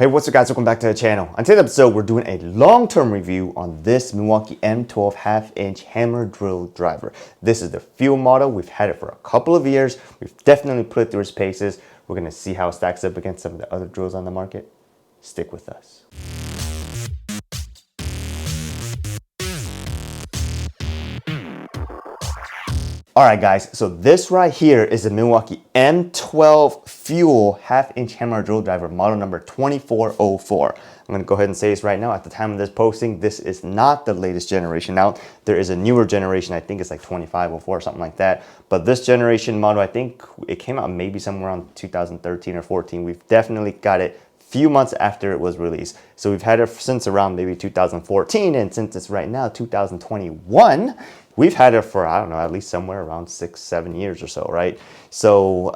Hey, what's up guys, welcome back to the channel. On today's episode, we're doing a long-term review on this Milwaukee M12 half-inch hammer drill driver. This is the fuel model. We've had it for a couple of years. We've definitely put it through its paces. We're gonna see how it stacks up against some of the other drills on the market. Stick with us. All right guys, so this right here is the Milwaukee M12 Fuel half-inch hammer drill driver, model number 2404. I'm gonna go ahead and say this right now. At the time of this posting, this is not the latest generation out. There is a newer generation, I think it's like 2504 or something like that. But this generation model, I think it came out maybe somewhere around 2013 or 14. We've definitely got it few months after it was released. So we've had it since around maybe 2014, and since it's right now 2021, we've had it for, I don't know, at least somewhere around 6-7 years or so, right? So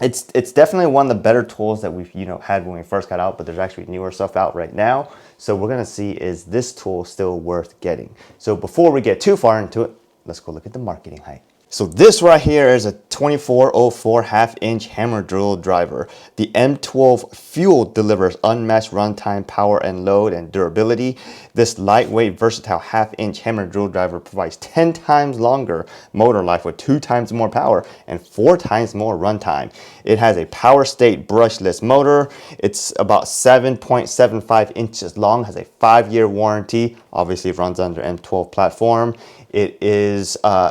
it's definitely one of the better tools that we've had when we first got out, but there's actually newer stuff out right now. So we're gonna see, is this tool still worth getting? So before we get too far into it, let's go look at the marketing hype. So this right here is a 2404 half-inch hammer drill driver. The M12 Fuel delivers unmatched runtime, power and load and durability. This lightweight, versatile half-inch hammer drill driver provides 10 times longer motor life with 2 times more power and 4 times more runtime. It has a POWERSTATE Brushless Motor. It's about 7.75 inches long, has a 5-year warranty. Obviously it runs under M12 platform. It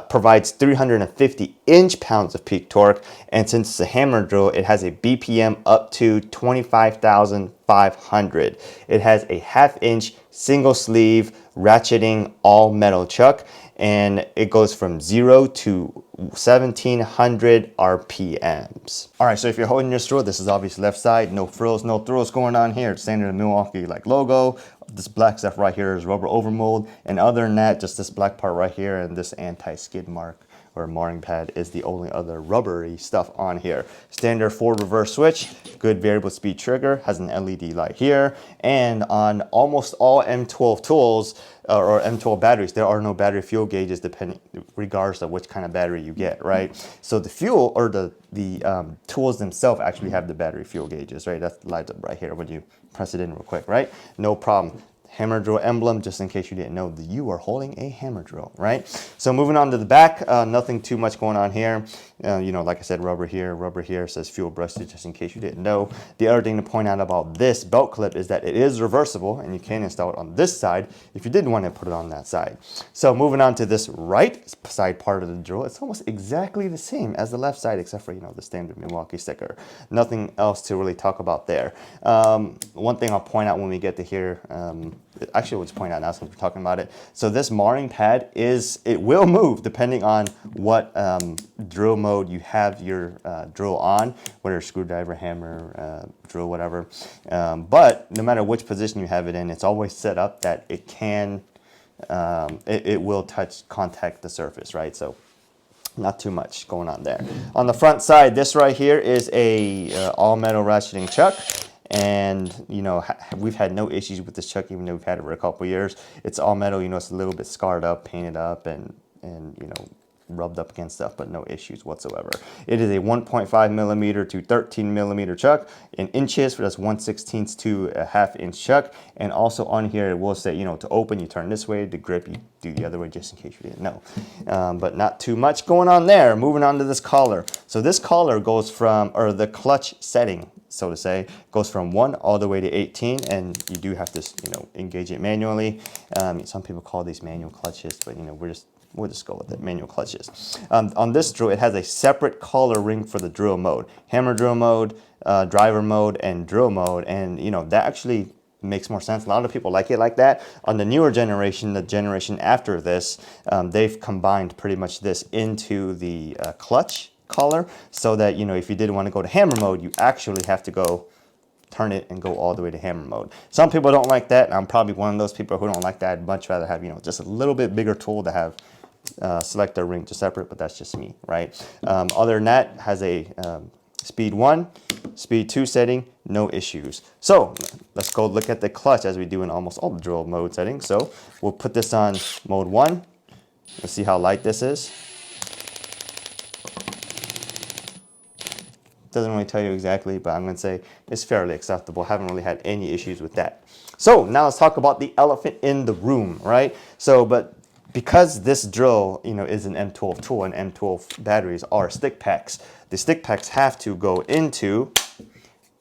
provides 350 inch-pounds of peak torque, and since it's a hammer drill, it has a BPM up to 25,500. It has a half-inch single sleeve ratcheting all metal chuck, and it goes from 0 to 1700 RPMs. All right, so if you're holding your drill, this is obviously left side, no frills, no thrills going on here. It's standard Milwaukee like logo. This black stuff right here is rubber overmold, and other than that, just this black part right here and this anti-skid mark or marring pad is the only other rubbery stuff on here. Standard forward reverse switch, good variable speed trigger, has an LED light here, and on almost all M12 tools or M12 batteries, there are no battery fuel gauges depending, regardless of which kind of battery you get, right? So the fuel or the tools themselves actually have the battery fuel gauges, right? That lights up right here when you press it in real quick, right? No problem. Hammer drill emblem, just in case you didn't know that you are holding a hammer drill, right? So moving on to the back, nothing too much going on here. Like I said, rubber here, says fuel brushes, just in case you didn't know. The other thing to point out about this belt clip is that it is reversible, and you can install it on this side if you didn't want to put it on that side. So moving on to this right side part of the drill, it's almost exactly the same as the left side, except for, the standard Milwaukee sticker. Nothing else to really talk about there. One thing I'll point out when we get to here, actually, let's point out now since we're talking about it. So this marring pad it will move depending on what drill mode you have your drill on, whether screwdriver, hammer, drill, whatever. But no matter which position you have it in, it's always set up that it can, it will contact the surface, right? So not too much going on there. On the front side, this right here is a all metal ratcheting chuck. And we've had no issues with this chuck, even though we've had it for a couple of years. It's all metal, it's a little bit scarred up, painted up, and rubbed up against stuff, but no issues whatsoever. It is a 1.5 millimeter to 13 millimeter chuck. In inches, that's 1/16 to a half-inch chuck. And also on here, it will say, to open, you turn this way, to grip, you do the other way, just in case you didn't know. But not too much going on there. Moving on to this collar. So this collar goes from, or the clutch setting, so to say, goes from 1 all the way to 18, and you do have to, engage it manually. Some people call these manual clutches, but we'll just go with it, manual clutches. On this drill, it has a separate collar ring for the drill mode, hammer drill mode, driver mode, and drill mode, and that actually makes more sense. A lot of people like it like that. On the newer generation, the generation after this, they've combined pretty much this into the clutch collar, so that if you did want to go to hammer mode, you actually have to go turn it and go all the way to hammer mode. Some people don't like that, and I'm probably one of those people who don't like that. I'd much rather have just a little bit bigger tool to have select their ring to separate, but that's just me, right? Other than that, has a speed 1, speed 2 setting, no issues. So let's go look at the clutch as we do in almost all the drill mode settings. So we'll put this on mode 1. Let's see how light this is. Doesn't really tell you exactly, but I'm going to say it's fairly acceptable. Haven't really had any issues with that. So now let's talk about the elephant in the room, right? So, but because this drill, you know, is an M12 tool and M12 batteries are stick packs, the stick packs have to go into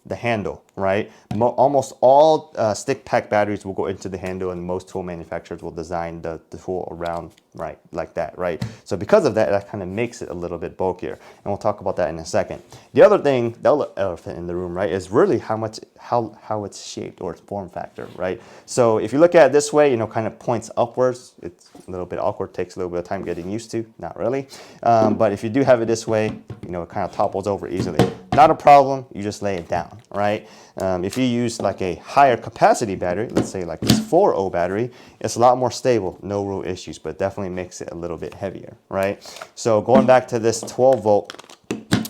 the handle, right? Almost all stick pack batteries will go into the handle, and most tool manufacturers will design the tool around, right, like that, right? So because of that, that kind of makes it a little bit bulkier, and we'll talk about that in a second. The other thing, the elephant in the room, right, is really how it's shaped, or its form factor, right? So if you look at it this way, you know, kind of points upwards. It's a little bit awkward, takes a little bit of time getting used to, not really. But if you do have it this way, you know, it kind of topples over easily. Not a problem, you just lay it down, right? If you use like a higher capacity battery, let's say like this 4.0 battery, it's a lot more stable, no real issues, but definitely makes it a little bit heavier, right? So going back to this 12 volt,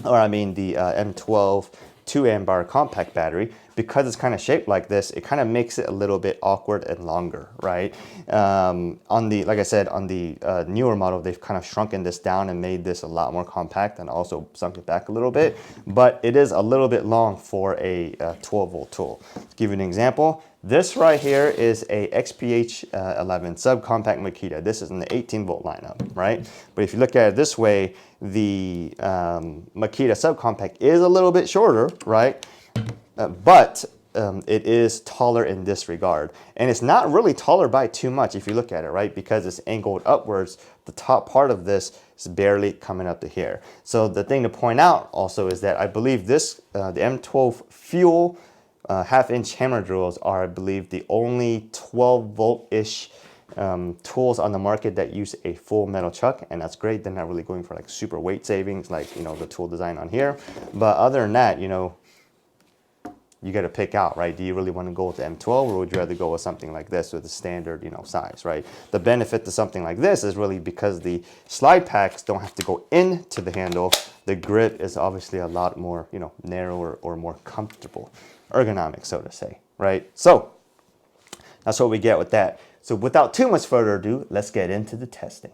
or I mean the M12 2 amp hour compact battery, because it's kind of shaped like this, it kind of makes it a little bit awkward and longer, right? On the, like I said, on the newer model, they've kind of shrunken this down and made this a lot more compact, and also sunk it back a little bit, but it is a little bit long for a 12 volt tool. To give you an example, this right here is a XPH11 subcompact Makita. This is in the 18 volt lineup, right? But if you look at it this way, the Makita subcompact is a little bit shorter, right? But it is taller in this regard. And it's not really taller by too much if you look at it, right? Because it's angled upwards, the top part of this is barely coming up to here. So the thing to point out also is that I believe this, the M12 Fuel half-inch hammer drills are, I believe, the only 12 volt-ish tools on the market that use a full metal chuck, and that's great. They're not really going for like super weight savings like, you know, the tool design on here. But other than that, you know, you got to pick out, right? Do you really want to go with the M12, or would you rather go with something like this with a standard, you know, size, right? The benefit to something like this is really because the slide packs don't have to go into the handle. The grip is obviously a lot more, you know, narrower or more comfortable, ergonomic, so to say, right? So that's what we get with that. So without too much further ado, let's get into the testing.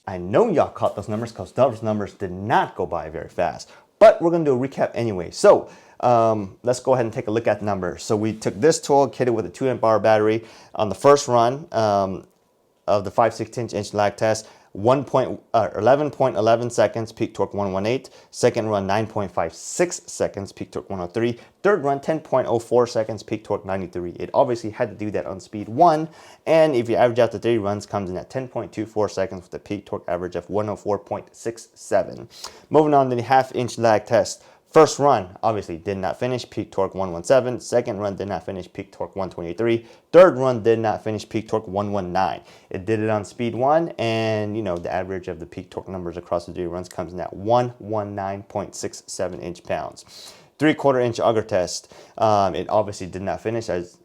I know y'all caught those numbers because those numbers did not go by very fast. But we're going to do a recap anyway. So let's go ahead and take a look at the numbers. So we took this tool, kitted with a 2 amp-hour battery. On the first run of the 5/16" lag test, 11.11 seconds, peak torque 118. Second run, 9.56 seconds, peak torque 103. Third run, 10.04 seconds, peak torque 93. It obviously had to do that on speed 1. And if you average out the 3 runs, comes in at 10.24 seconds with a peak torque average of 104.67. Moving on to the half-inch lag test. First run, obviously, did not finish, peak torque 117. Second run, did not finish, peak torque 123. Third run, did not finish, peak torque 119. It did it on speed 1, and, you know, the average of the peak torque numbers across the 3 runs comes in at 119.67 inch-pounds. 3/4 inch auger test. It obviously did not finish, as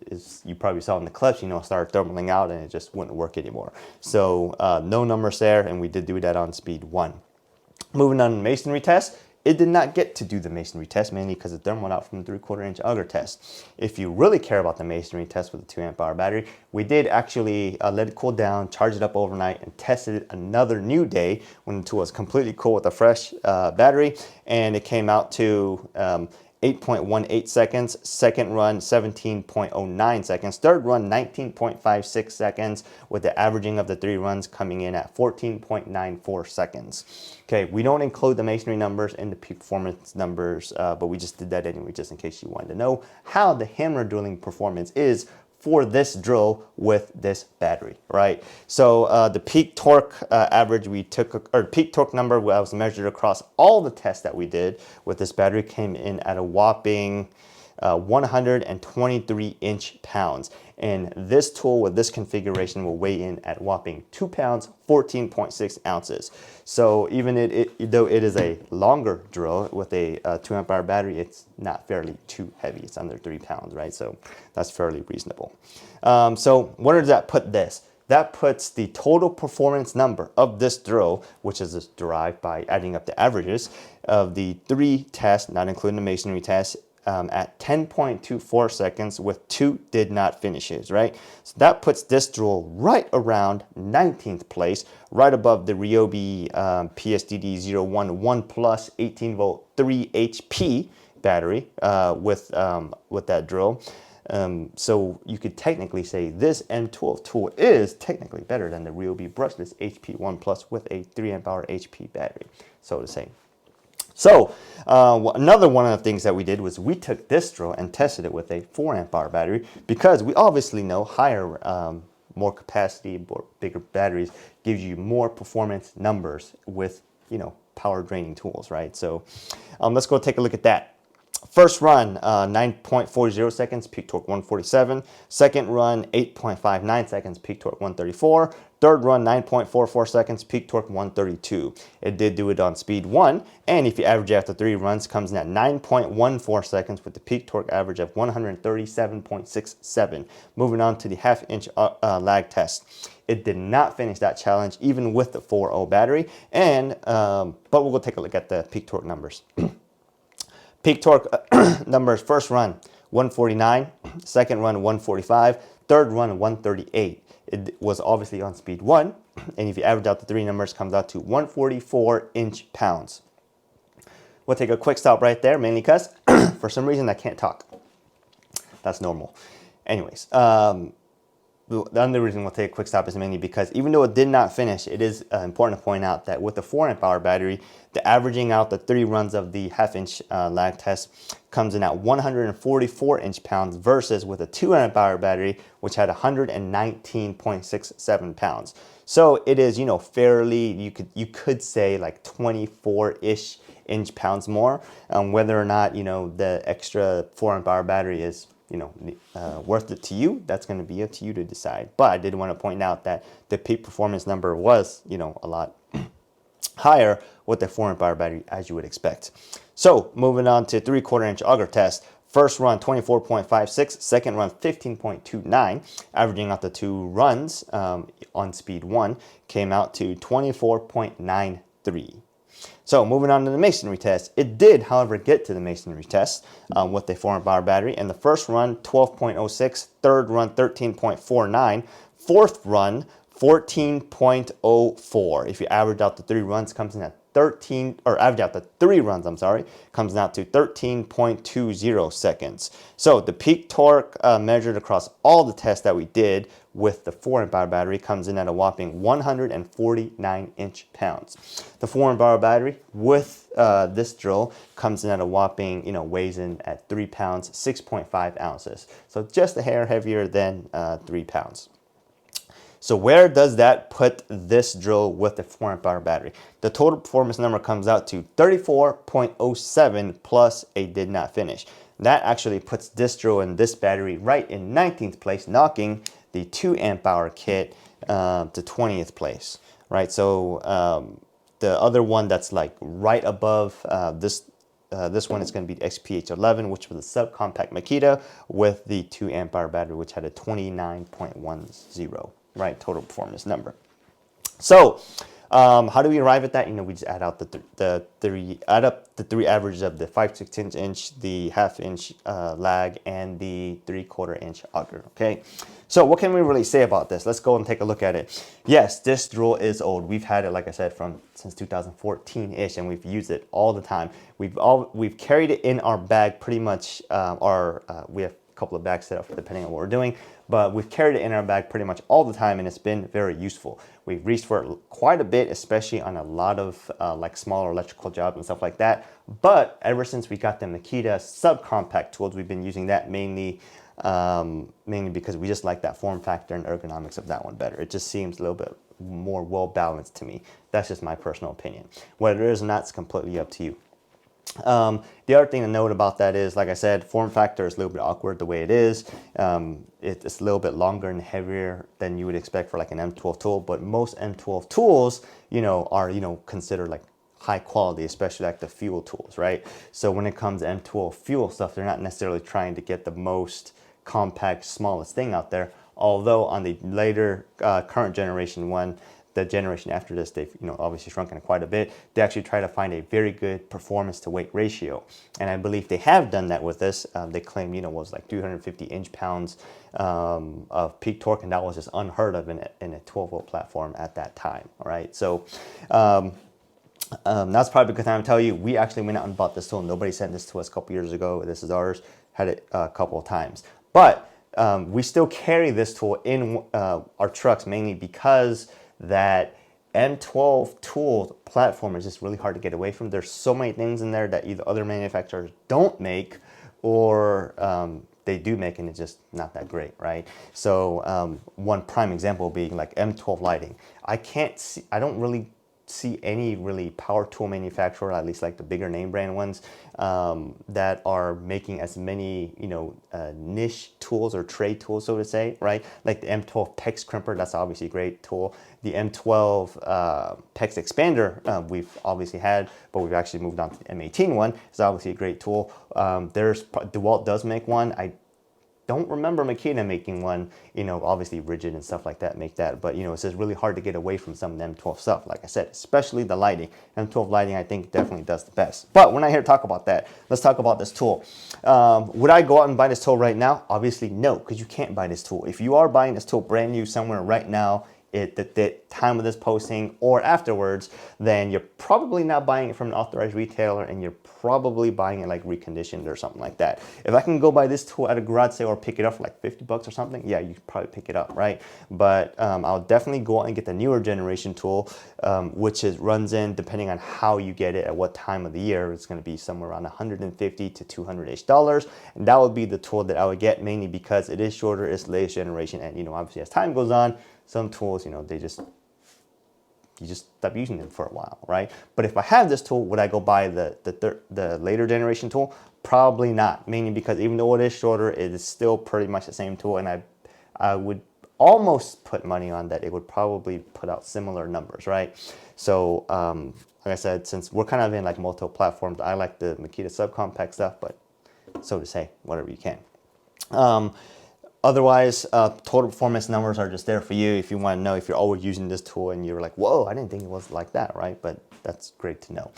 you probably saw in the clips, you know, it started thermaling out, and it just wouldn't work anymore. So no numbers there, and we did do that on speed 1. Moving on to the masonry test. It did not get to do the masonry test, mainly because it thermaled out from the 3/4 inch auger test. If you really care about the masonry test with a 2 amp-hour battery, we did actually let it cool down, charge it up overnight, and tested it another new day when the tool was completely cool with a fresh battery, and it came out to 8.18 seconds, second run 17.09 seconds, third run 19.56 seconds, with the averaging of the 3 runs coming in at 14.94 seconds. Okay, we don't include the masonry numbers in the peak performance numbers, but we just did that anyway, just in case you wanted to know how the hammer drilling performance is for this drill with this battery, right? So the peak torque average we took, or peak torque number that was measured across all the tests that we did with this battery, came in at a whopping 123 inch-pounds. And this tool with this configuration will weigh in at whopping 2 pounds, 14.6 ounces. So even though it is a longer drill with a 2 amp-hour battery, it's not fairly too heavy. It's under 3 pounds, right? So that's fairly reasonable. So where does that put this? That puts the total performance number of this drill, which is derived by adding up the averages of the 3 tests, not including the masonry test, at 10.24 seconds with 2 did not finishes, right? So that puts this drill right around 19th place, right above the Ryobi PSDD01 1 Plus 18 volt 3 HP battery with that drill. So you could technically say this M12 tool is technically better than the Ryobi brushless HP1 Plus with a 3 amp-hour HP battery, so to say. So another one of the things that we did was we took this drill and tested it with a 4 amp-hour battery, because we obviously know higher, more capacity, bigger batteries gives you more performance numbers with, you know, power draining tools, right? So let's go take a look at that. First run, 9.40 seconds, peak torque 147. Second run, 8.59 seconds, peak torque 134. Third run, 9.44 seconds, peak torque 132. It did do it on speed 1, and if you average after 3 runs, comes in at 9.14 seconds with the peak torque average of 137.67. Moving on to the half-inch lag test. It did not finish that challenge, even with the 4.0 battery, and but we'll go take a look at the peak torque numbers. Peak torque numbers: first run 149, second run 145, third run 138. It was obviously on speed 1, and if you average out the 3 numbers, comes out to 144 inch-pounds. We'll take a quick stop right there, mainly because for some reason I can't talk. That's normal. Anyways, the other reason we'll take a quick stop is mainly because even though it did not finish, it is important to point out that with the 4 amp-hour battery, the averaging out the 3 runs of the half-inch lag test comes in at 144 inch-pounds versus with a 2 amp-hour battery, which had 119.67 pounds. So it is, you know, fairly, you could say like 24-ish inch-pounds more. Whether or not, you know, the extra 4 amp-hour battery is, you know, worth it to you, that's going to be up to you to decide. But I did want to point out that the peak performance number was, you know, a lot higher with the 4 amp-hour battery, as you would expect. So moving on to 3/4 inch auger test. First run 24.56, second run 15.29, averaging out the 2 runs on speed 1 came out to 24.93. So moving on to the masonry test. It did, however, get to the masonry test with a 4 amp-hour battery. In the first run, 12.06, third run, 13.49, fourth run, 14.04. If you average out the 3 runs, comes in at 13, or average out the 3 runs, I'm sorry, comes out to 13.20 seconds. So the peak torque measured across all the tests that we did with the 4-amp-hour battery comes in at a whopping 149 inch-pounds. The 4-amp-hour battery with this drill comes in at a whopping, weighs in at 3 pounds, 6.5 ounces. So just a hair heavier than 3 pounds. So where does that put this drill with the 4-amp-hour battery? The total performance number comes out to 34.07 plus a did not finish. That actually puts this drill and this battery right in 19th place, knocking the 2-amp-hour kit to 20th place, right? So the other one that's like right above this one is going to be the ep.10, which was a subcompact Makita with the 2-amp-hour battery, which had a 29.10. Right, total performance number. So, how do we arrive at that? We just add out the three averages of the 5/16 inch, the 1/2 inch lag, and the 3/4 inch auger. Okay, so what can we really say about this? Let's go and take a look at it. Yes, this drill is old. We've had it, like I said, since 2014-ish, and we've used it all the time. We've carried it in our bag pretty much. We have a couple of bags set up depending on what we're doing, but we've carried it in our bag pretty much all the time, and it's been very useful. We've reached for it quite a bit, especially on a lot of like smaller electrical jobs and stuff like that. But ever since we got the Makita subcompact tools, we've been using that mainly because we just like that form factor and ergonomics of that one better. It just seems a little bit more well balanced to me. That's just my personal opinion. Whether it is or not, it's completely up to you. The other thing to note about that is, like I said, form factor is a little bit awkward the way it is. It's a little bit longer and heavier than you would expect for like an M12 tool, but most M12 tools, are, considered like high quality, especially like the fuel tools, right? So when it comes to M12 fuel stuff, they're not necessarily trying to get the most compact, smallest thing out there. Although on the later current generation one, the generation after this, they've obviously shrunken quite a bit. They actually try to find a very good performance to weight ratio, and I believe they have done that with this. They claim was like 250 inch-pounds of peak torque, and that was just unheard of in a 12-volt platform at that time. All right, so that's probably a good time to tell you we actually went out and bought this tool. Nobody sent this to us a couple years ago. This is ours. Had it a couple of times, but we still carry this tool in our trucks mainly because that M12 tool platform is just really hard to get away from. There's so many things in there that either other manufacturers don't make or they do make, and it's just not that great, right? So one prime example being like M12 lighting. I don't really see any really power tool manufacturer, at least like the bigger name brand ones, that are making as many niche tools or trade tools, so to say, right? Like the M12 PEX crimper, that's obviously a great tool. The M12 PEX expander we've obviously had, but we've actually moved on to the M18 one. It's obviously a great tool. DeWalt does make one. I don't remember Makita making one, obviously Rigid and stuff like that make that, but it's just really hard to get away from some of the M12 stuff, like I said, especially the lighting. M12 lighting, I think, definitely does the best. But we're not here to talk about that. Let's talk about this tool. Would I go out and buy this tool right now? Obviously no, because you can't buy this tool. If you are buying this tool brand new somewhere right now, at the time of this posting or afterwards, then you're probably not buying it from an authorized retailer, and you're probably buying it like reconditioned or something like that. If I can go buy this tool at a garage sale or pick it up for like 50 bucks or something, yeah, you could probably pick it up, right? But I'll definitely go out and get the newer generation tool, which runs in, depending on how you get it at what time of the year, it's going to be somewhere around $150 to $200-ish, and that would be the tool that I would get, mainly because it is shorter, it's the latest generation, and obviously as time goes on, some tools, you just stop using them for a while, right? But if I have this tool, would I go buy the later generation tool? Probably not, mainly because even though it is shorter, it is still pretty much the same tool, and I would almost put money on that it would probably put out similar numbers, right? So, like I said, since we're kind of in like multiple platforms, I like the Makita subcompact stuff, but so to say, whatever you can. Otherwise, total performance numbers are just there for you if you want to know if you're always using this tool and you're like, whoa, I didn't think it was like that, right? But that's great to know.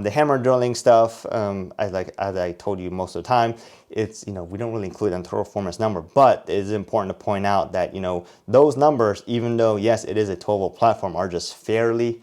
The hammer drilling stuff, as I told you most of the time, it's, you know, we don't really include in total performance number, but it is important to point out that, you know, those numbers, even though yes, it is a 12-volt platform, are just fairly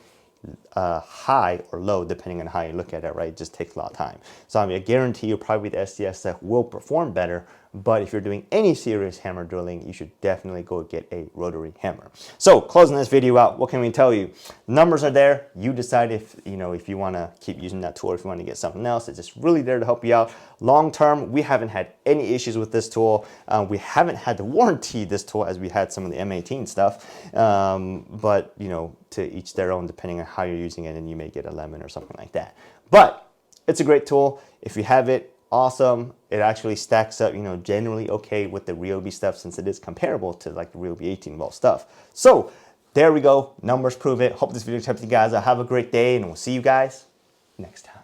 high or low depending on how you look at it, right? It just takes a lot of time. So I mean, I guarantee you probably the SDS that will perform better, but if you're doing any serious hammer drilling, you should definitely go get a rotary hammer. So closing this video out, what can we tell you? Numbers are there. You decide if, you know, if you want to keep using that tool, or if you want to get something else. It's just really there to help you out. Long term, we haven't had any issues with this tool. We haven't had to warranty this tool as we had some of the M18 stuff, but you know, to each their own depending on how you're using it, and you may get a lemon or something like that. But it's a great tool. If you have it, awesome. It actually stacks up, you know, generally okay with the Ryobi stuff, since it is comparable to like the Ryobi 18-volt stuff. So there we go. Numbers prove it. Hope this video helped you guys out. Have a great day, and we'll see you guys next time.